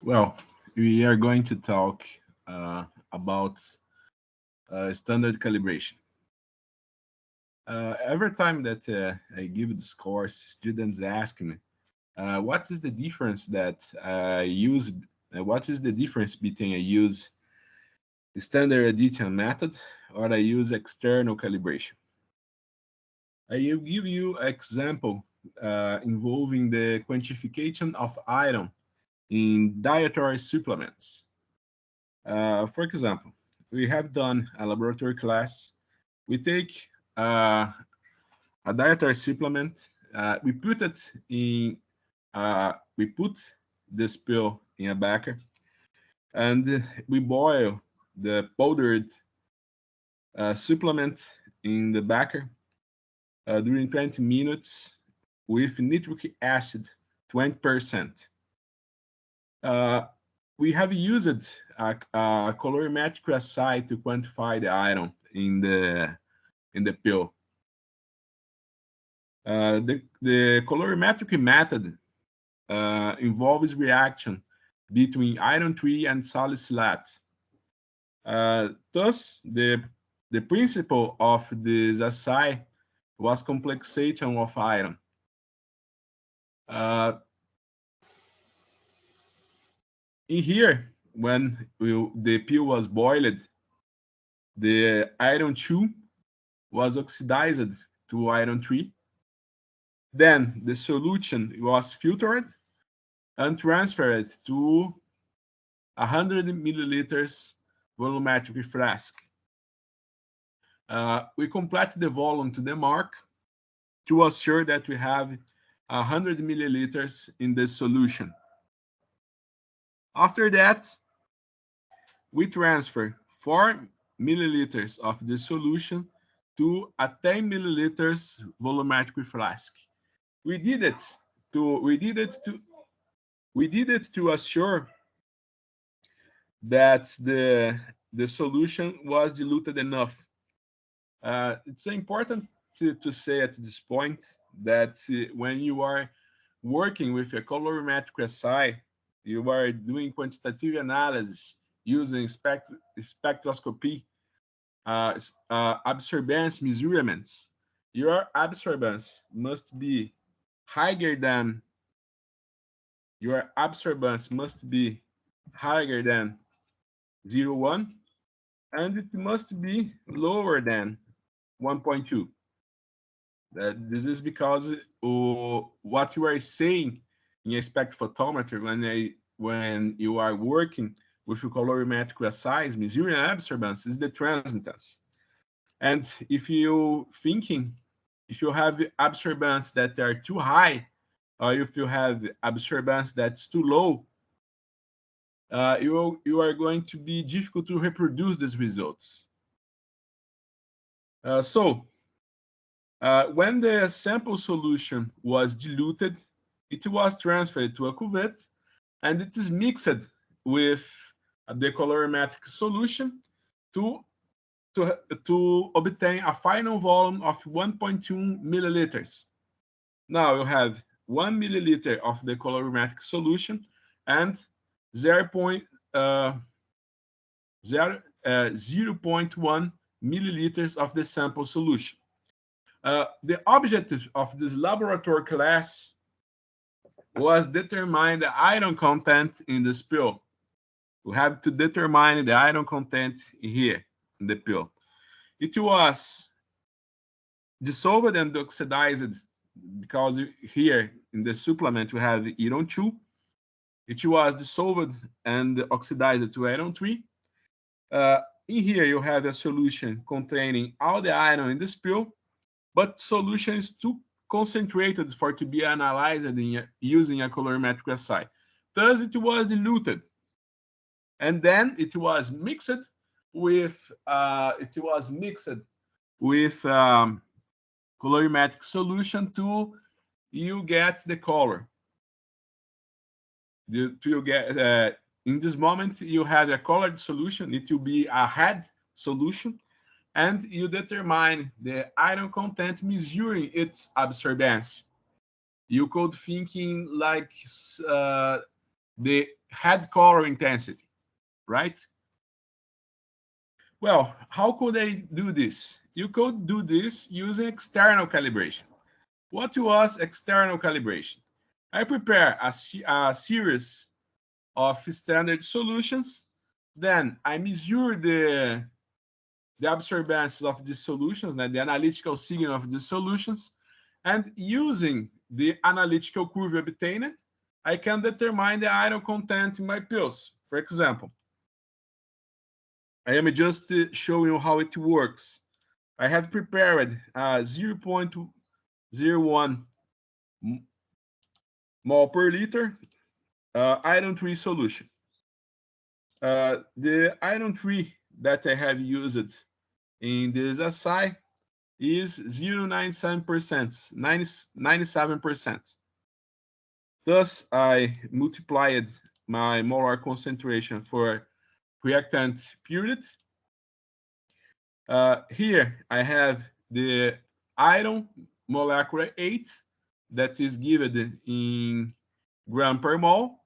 Well, we are going to talk about standard calibration. Every time that I give this course, students ask me, what is the difference that I use? What is the difference between I use standard addition method or I use external calibration? I will give you an example involving the quantification of iron in dietary supplements. For example, we have done a laboratory class. We take a dietary supplement. We put it in. We put this pill in a beaker, and we boil the powdered supplement in the beaker during 20 minutes with nitric acid 20%. Uh, we have used a colorimetric assay to quantify the iron in the pill. The colorimetric method involves reaction between iron 3 and salicylate. Thus, the principle of this assay was complexation of iron. Uh, in here, when the pill was boiled, the iron 2 was oxidized to iron 3. Then the solution was filtered and transferred to 100 milliliters volumetric flask. We complete the volume to the mark to assure that we have 100 milliliters in the solution. After that, we transfer 4 milliliters of the solution to a 10 milliliters volumetric flask. We did it to assure that the solution was diluted enough. It's important to say at this point that when you are working with a colorimetric assay, you are doing quantitative analysis using spectroscopy, absorbance measurements. Your absorbance must be higher than your absorbance must be higher than 0.1, and it must be lower than 1.2. This is because what you are saying in a spectrophotometer when you are working with colorimetric assays, measuring absorbance is the transmittance. And if you have absorbance that are too high, or if you have absorbance that's too low, you are going to be difficult to reproduce these results. When the sample solution was diluted, it was transferred to a cuvette, and it is mixed with the colorimetric solution to, to obtain a final volume of 1.2 milliliters. Now you have 1 milliliter of the colorimetric solution and 0.1 milliliters of the sample solution. The objective of this laboratory class was determine the iron content in the pill. We have to determine the iron content here in the pill. It was dissolved and oxidized because here in the supplement we have iron 2. It was dissolved and oxidized to iron 3. In here you have a solution containing all the iron in this pill, but solution is too concentrated for to be analyzed using a colorimetric assay. Thus, it was diluted, and then it was mixed with colorimetric solution to you get the color. You get in this moment you have a colored solution. It will be a red solution, and you determine the iron content measuring its absorbance. You could thinking like the head color intensity, right? Well, how could I do this? You could do this using external calibration. What was external calibration? I prepare a series of standard solutions. Then I measure the absorbance of these solutions, the analytical signal of the solutions. And using the analytical curve obtained, I can determine the iron content in my pills. For example, I am just showing you how it works. I have prepared 0.01 mole per liter iron 3 solution. The iron 3 that I have used in this assay is 0.97%, 97%. Thus, I multiplied my molar concentration for reactant period. Here I have the iron molecular weight that is given in gram per mole.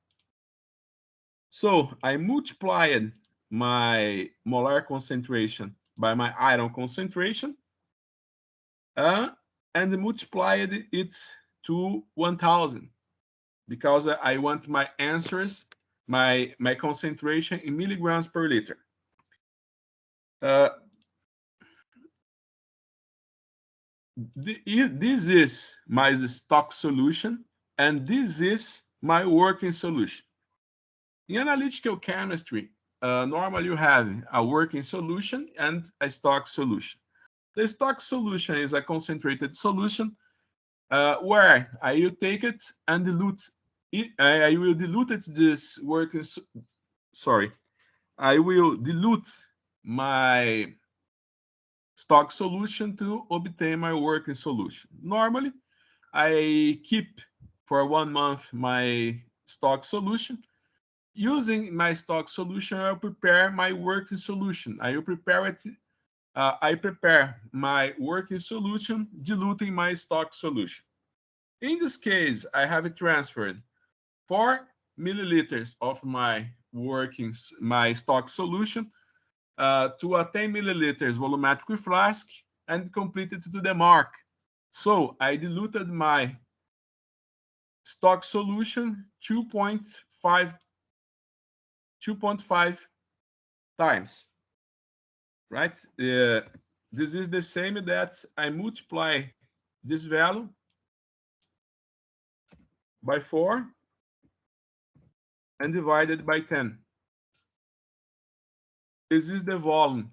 So I multiplied my molar concentration by my iron concentration and multiplied it to 1000 because I want my answers, my concentration in milligrams per liter. This is my stock solution, and this is my working solution. In analytical chemistry, normally you have a working solution and a stock solution. The stock solution is a concentrated solution where I will take it and dilute it. I will dilute it this working. Sorry, I will dilute my stock solution to obtain my working solution. Normally, I keep for 1 month my stock solution. Using my stock solution, I'll prepare my working solution. I will prepare it. I prepare my working solution, diluting my stock solution. In this case, I have transferred 4 milliliters of my stock solution to a 10 milliliters volumetric flask and completed to the mark. So I diluted my stock solution 2.5 times, right? This is the same that I multiply this value by 4 and divided by 10. This is the volume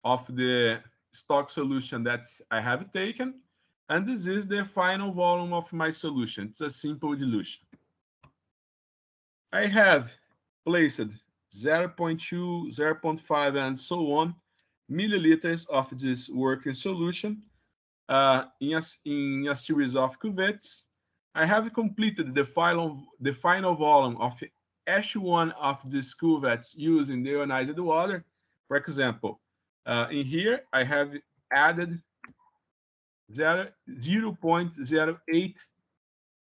of the stock solution that I have taken, and this is the final volume of my solution. It's a simple dilution. I have placed 0.2, 0.5, and so on milliliters of this working solution in a series of cuvettes. I have completed the final volume of each one of these cuvettes using the ionized water. For example, in here I have added 0.08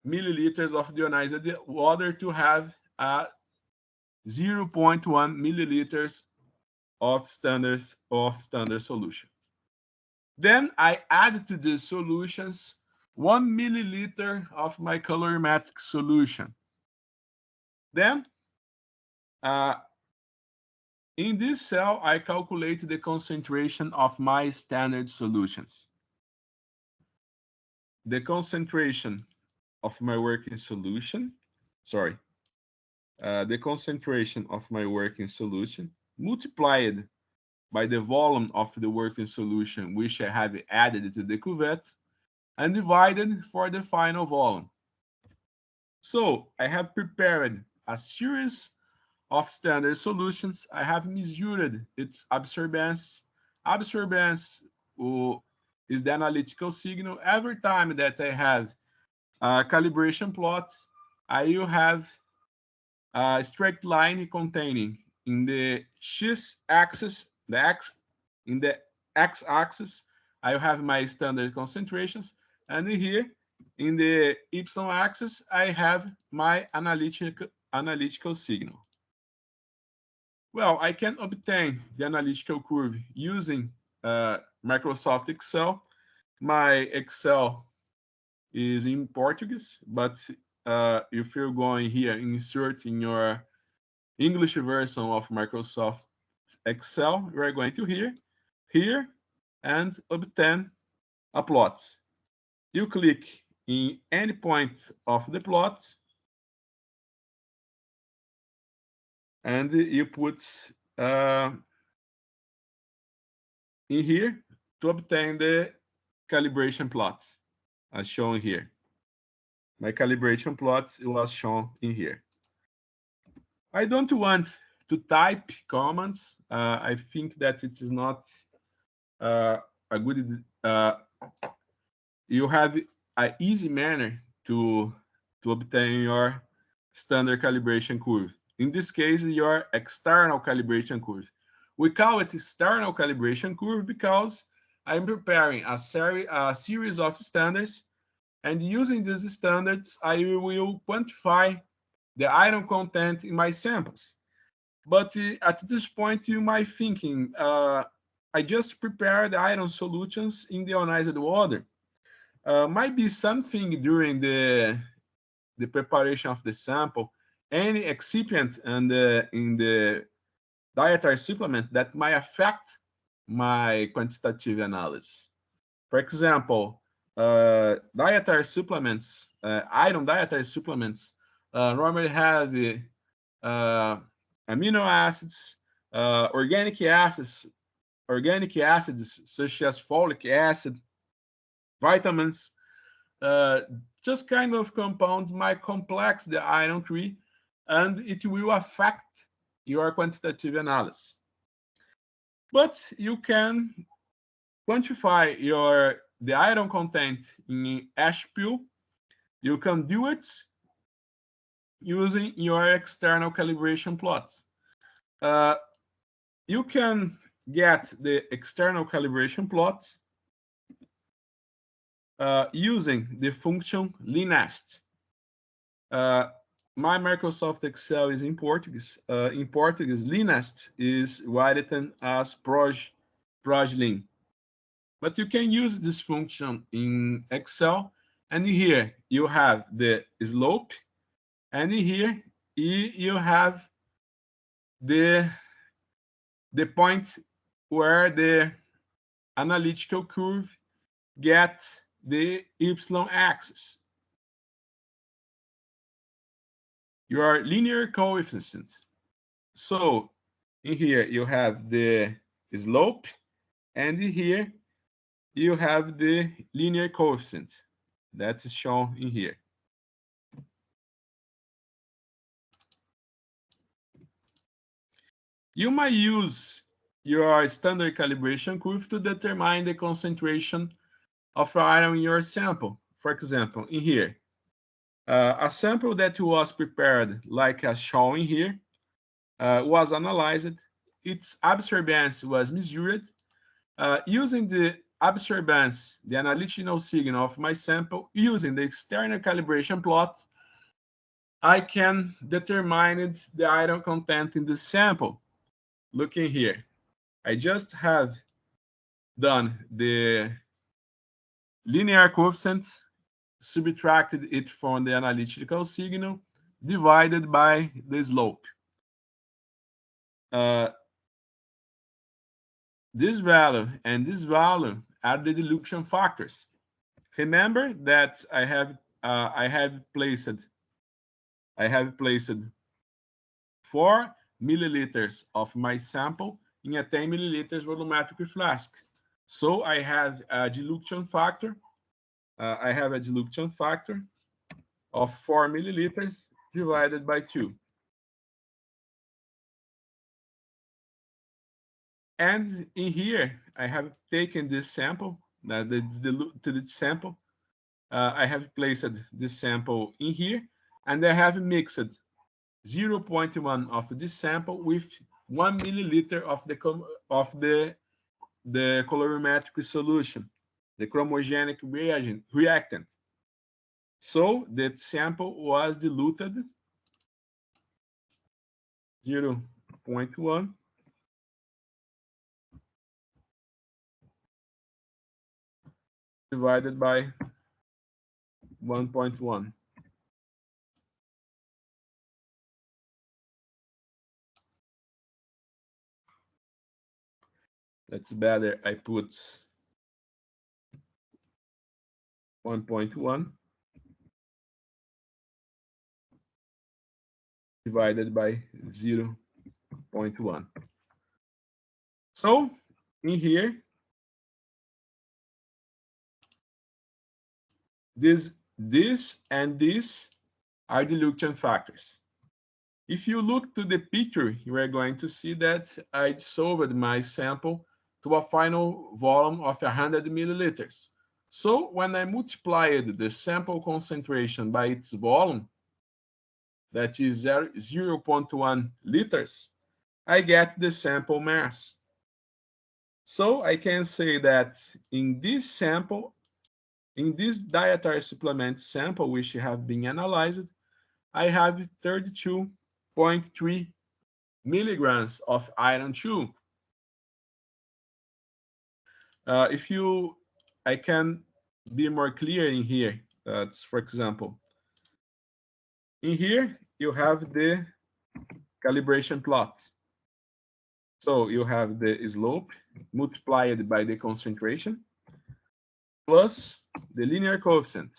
milliliters of deionized water to have 0.1 milliliters of standard solution. Then I add to these solutions 1 milliliter of my colorimetric solution. Then in this cell, I calculate the concentration of my standard solutions. The concentration of my working solution, the concentration of my working solution multiplied by the volume of the working solution which I have added to the cuvette and divided for the final volume. So I have prepared a series of standard solutions. I have measured its absorbance. Absorbance is the analytical signal. Every time that I have a calibration plot, I will have a straight line containing in the x-axis, in the x-axis, I will have my standard concentrations, and here in the y-axis, I have my analytical analytical signal. Well, I can obtain the analytical curve using Microsoft Excel. My Excel is in Portuguese, but if you're going here, insert in your English version of Microsoft Excel, you are going to here, and obtain a plot. You click in any point of the plot, and you put in here to obtain the calibration plot, as shown here. My calibration plot was shown in here. I don't want to type comments. I think that it is not a good. You have an easy manner to obtain your standard calibration curve. In this case, your external calibration curve. We call it external calibration curve because I'm preparing a series of standards, and using these standards, I will quantify the iron content in my samples. But at this point, you might be thinking, I just prepared the iron solutions in the ionized water. Might be something during the preparation of the sample, any excipient and in the dietary supplement that might affect my quantitative analysis. For example, dietary supplements, iron dietary supplements normally have amino acids, organic acids such as folic acid, vitamins, just kind of compounds might complex the iron tree, and it will affect your quantitative analysis. But you can quantify the iron content in ash pill. You can do it using your external calibration plots. You can get the external calibration plots using the function linest. My Microsoft Excel is in Portuguese. In Portuguese, linest is written as proglin. But you can use this function in Excel, and here you have the slope, and here you have the point where the analytical curve gets the y-axis. Your linear coefficient. So in here you have the slope, and here you have the linear coefficient that is shown in here. You might use your standard calibration curve to determine the concentration of iron in your sample. For example, in here, a sample that was prepared like as shown here was analyzed. Its absorbance was measured. Using the absorbance, the analytical signal of my sample, using the external calibration plot, I can determine the iron content in the sample. Looking here, I just have done the linear coefficient, subtracted it from the analytical signal, divided by the slope. This value and this value are the dilution factors. Remember that I have placed 4 milliliters of my sample in a 10 milliliters volumetric flask. So I have a dilution factor. Of 4 milliliters divided by 2. And in here, I have taken this sample, this diluted sample. I have placed this sample in here, and I have mixed 0.1 of this sample with 1 milliliter of the colorimetric solution, the chromogenic reactant. So that sample was diluted 0.1 divided by 1.1. That's better. I put 1.1 divided by 0.1. So in here, this and this are dilution factors. If you look to the picture, you are going to see that I dissolved my sample to a final volume of 100 milliliters. So when I multiplied the sample concentration by its volume, that is 0.1 liters, I get the sample mass. So I can say that in this sample, in this dietary supplement sample which have been analyzed, I have 32.3 milligrams of iron 2. If you, I can be more clear in here. For example, in here you have the calibration plot. So you have the slope multiplied by the concentration plus the linear coefficient.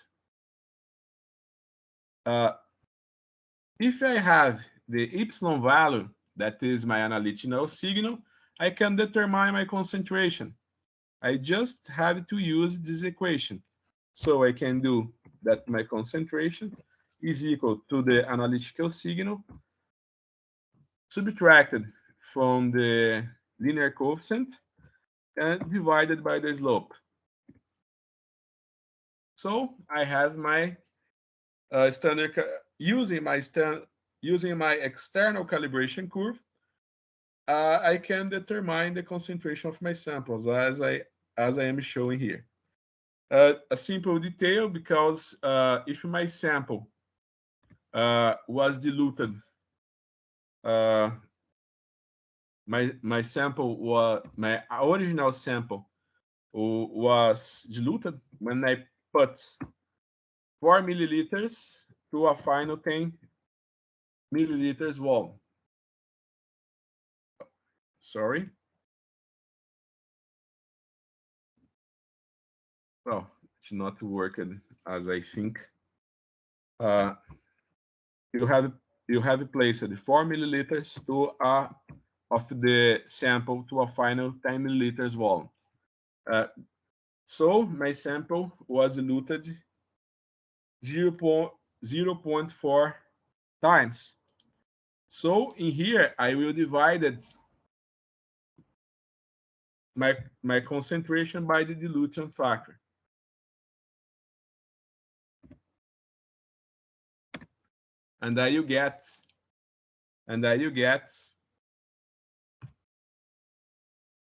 If I have the epsilon value, that is my analytical signal, I can determine my concentration. I just have to use this equation. So I can do that my concentration is equal to the analytical signal subtracted from the linear coefficient and divided by the slope. So I have my standard using my external calibration curve. I can determine the concentration of my samples as I am showing here. A simple detail, because if my sample was diluted, my sample was my original sample was diluted when I put 4 milliliters to a final 10 milliliters volume. Sorry. Well, it's not working as I think. You have placed 4 milliliters to of the sample to a final 10 milliliters volume. So my sample was diluted 0.4 times. So in here, I will divide my concentration by the dilution factor. And then you get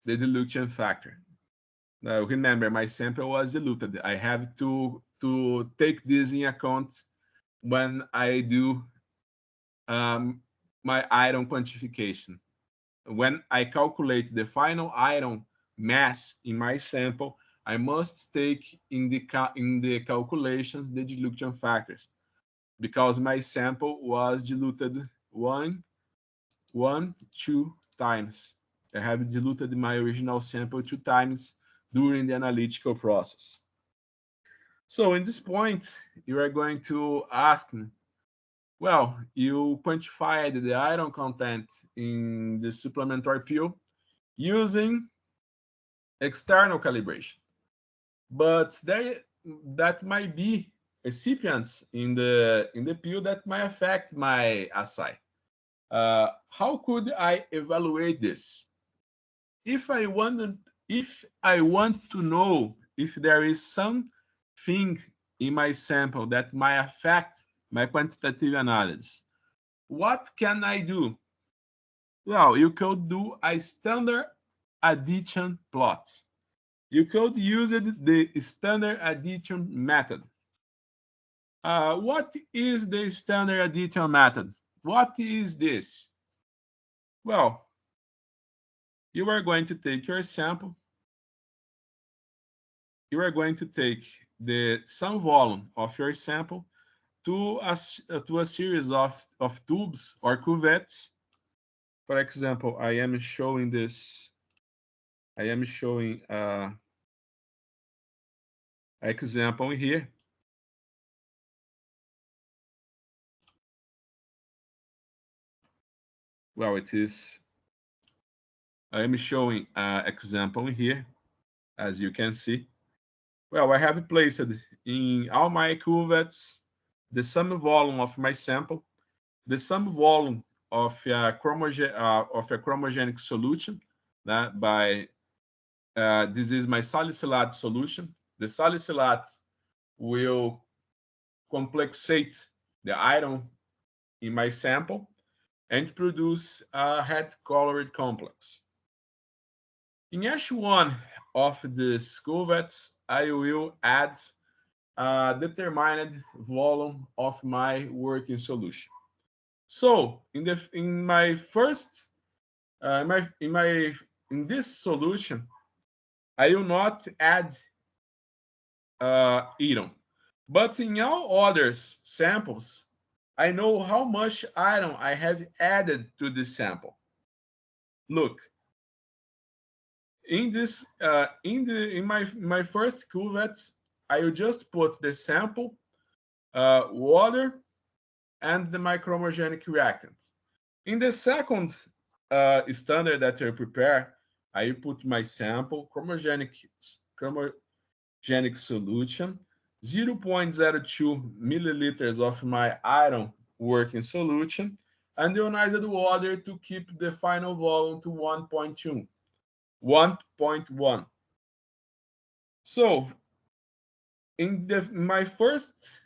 the dilution factor. Now remember, my sample was diluted. I have to take this in account when I do my iron quantification. When I calculate the final iron mass in my sample, I must take in the calculations the dilution factors, because my sample was diluted 2 times. I have diluted my original sample 2 times during the analytical process. So in this point, you are going to ask me, well, you quantified the iron content in the supplementary pill using external calibration, but that might be excipients in the pill that might affect my assay. How could I evaluate this? If I want to know if there is something in my sample that might affect my quantitative analysis, what can I do? Well, you could do a standard addition plot. You could use the standard addition method. What is the standard addition method? What is this? Well, you are going to take your sample. You are going to take the sum volume of your sample to a series of tubes or cuvettes. For example, I am showing this. I am showing example here. Well, it is. I am showing example here, as you can see. Well, I have placed in all my cuvettes the sum volume of my sample, the sum volume of a chromogenic solution. That by this is my salicylate solution. The salicylate will complexate the iron in my sample and produce a head colored complex. In each one of these cuvettes, I will add a determined volume of my working solution. So in my first in this solution, I will not add iron, but in all other samples, I know how much iron I have added to this sample. Look, in this in my first cuvette, I will just put the sample, water, and the micromorgenic reactant. In the second standard that I prepare, I put my sample, chromogenic solution, 0.02 milliliters of my iron working solution, and ionized water to keep the final volume to 1.2, 1.1. So in my first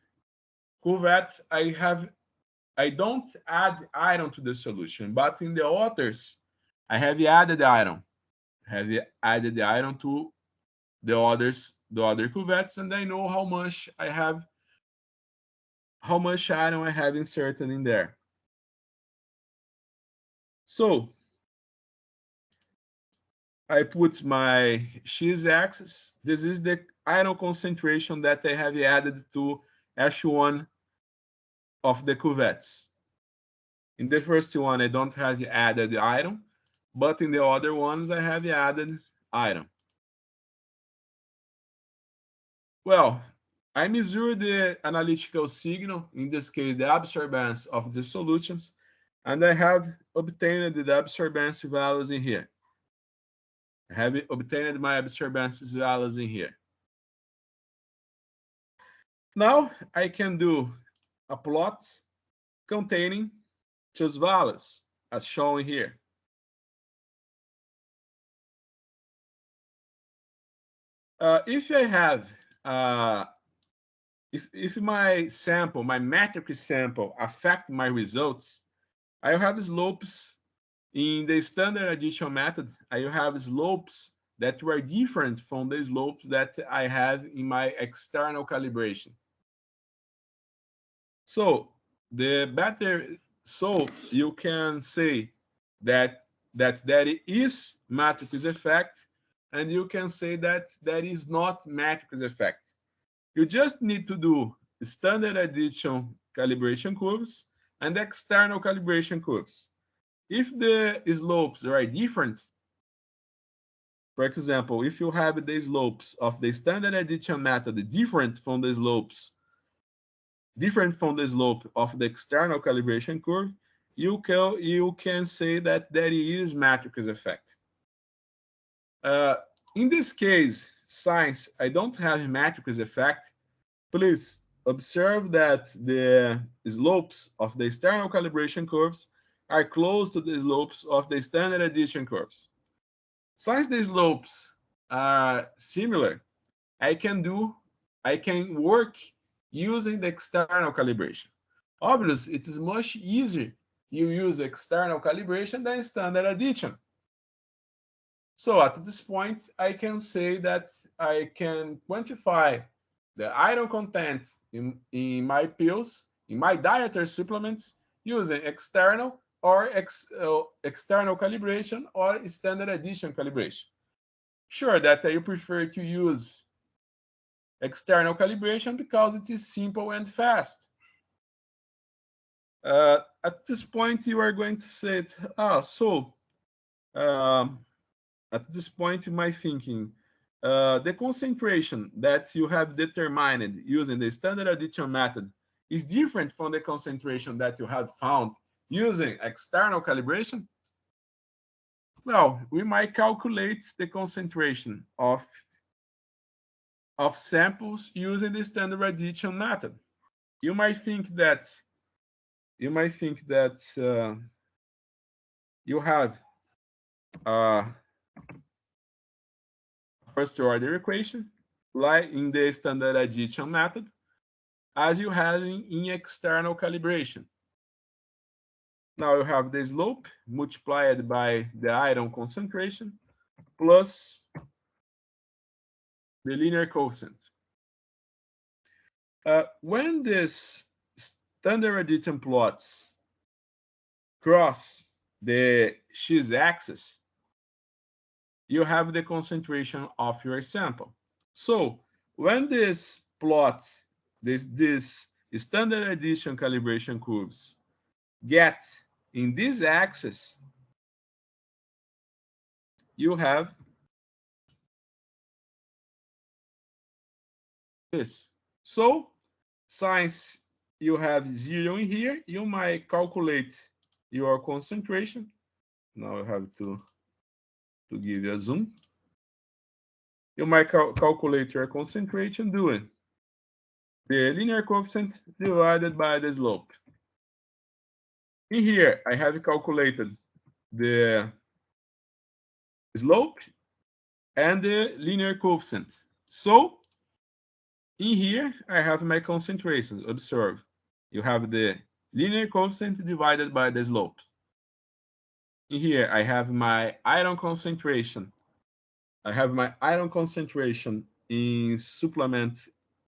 cuvette, I don't add iron to the solution, but in the others, I have added iron. I have added the iron to the other cuvettes, and I know how much iron I have inserted in there. So I put my x-axis. This is the iron concentration that I have added to each one of the cuvettes. In the first one, I don't have added iron, but in the other ones, I have added iron. Well, I measure the analytical signal, in this case, the absorbance of the solutions, and I have obtained the absorbance values in here. I have obtained my absorbance values in here. Now I can do a plot containing those values as shown here. If I have if my sample, my metric sample, affect my results, I will have slopes in the standard addition method. I will have slopes that were different from the slopes that I have in my external calibration. So the better, so you can say that there is matrix effect, and you can say that there is not matrix effect. You just need to do standard addition calibration curves and external calibration curves. If the slopes are different, for example, if you have the slopes of the standard addition method different from the slope of the external calibration curve, you can say that there is matrix effect. In this case, since I don't have matrix effect, please observe that the slopes of the external calibration curves are close to the slopes of the standard addition curves. Since the slopes are similar, I can work using the external calibration. Obviously, it is much easier you use external calibration than standard addition. So at this point, I can say that I can quantify the iron content in my pills, in my dietary supplements, using external or external calibration or standard addition calibration. Sure that you prefer to use external calibration because it is simple and fast. At this point, you are going to say, at this point in my thinking, the concentration that you have determined using the standard addition method is different from the concentration that you have found using external calibration. Well, we might calculate the concentration of samples using the standard addition method. You might think that you have a first order equation like in the standard addition method as you have in external calibration. Now you have the slope multiplied by the iron concentration plus the linear coefficient. When this standard addition plots cross the x-axis, you have the concentration of your sample. So when this plot, this standard addition calibration curves get in this axis, you have this. So since you have 0 in here, you might calculate your concentration. Now I have to give you a zoom. You might calculate your concentration doing the linear coefficient divided by the slope. In here, I have calculated the slope and the linear coefficient. So in here, I have my concentrations. Observe, you have the linear coefficient divided by the slope. In here, I have my iron concentration. I have my iron concentration in supplement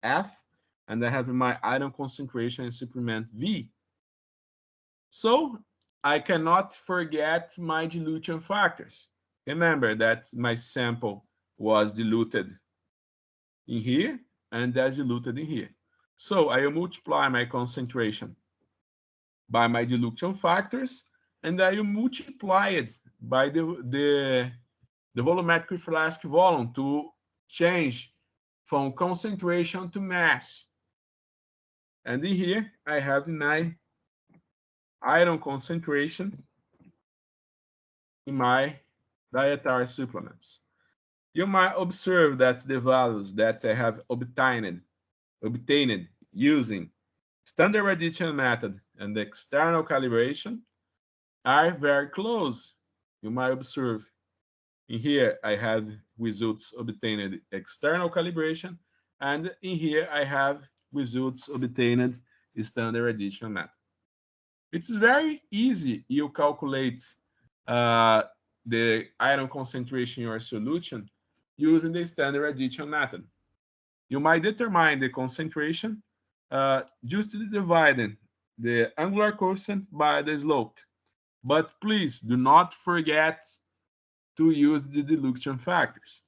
F, and I have my iron concentration in supplement V. So I cannot forget my dilution factors. Remember that my sample was diluted in here and that's diluted in here. So I will multiply my concentration by my dilution factors, and I will multiply it by the volumetric flask volume to change from concentration to mass. And in here, I have my iron concentration in my dietary supplements. You might observe that the values that I have obtained using standard addition method and external calibration are very close. You might observe in here I have results obtained external calibration, and in here I have results obtained standard addition method. It's very easy. You calculate the iron concentration in your solution using the standard addition method. You might determine the concentration just dividing the angular coefficient by the slope. But please do not forget to use the dilution factors.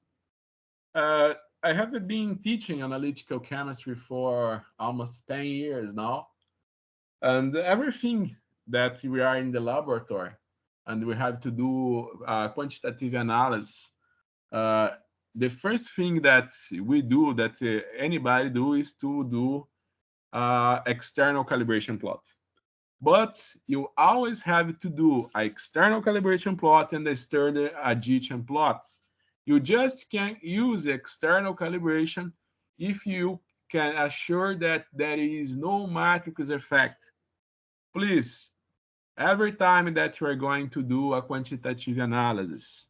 I have been teaching analytical chemistry for almost 10 years now. And everything that we are in the laboratory and we have to do quantitative analysis, the first thing that we do, that anybody do, is to do external calibration plot. But you always have to do an external calibration plot and a standard addition plot. You just can't use external calibration if you can assure that there is no matrix effect. Please, every time that you are going to do a quantitative analysis,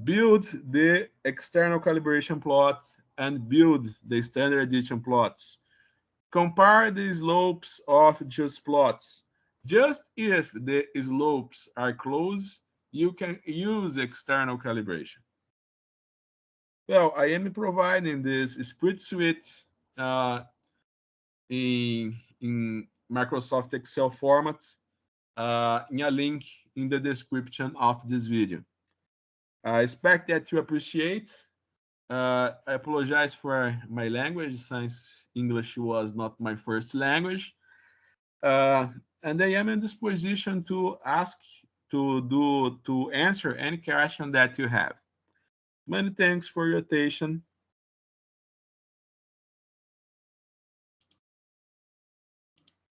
build the external calibration plot and build the standard addition plots. Compare the slopes of just plots. Just if the slopes are close, you can use external calibration. Well, I am providing this spreadsheet in Microsoft Excel format. in a link in the description of this video. I expect that you appreciate. I apologize for my language since English was not my first language. And I am in this position to answer any question that you have. Many thanks for your attention.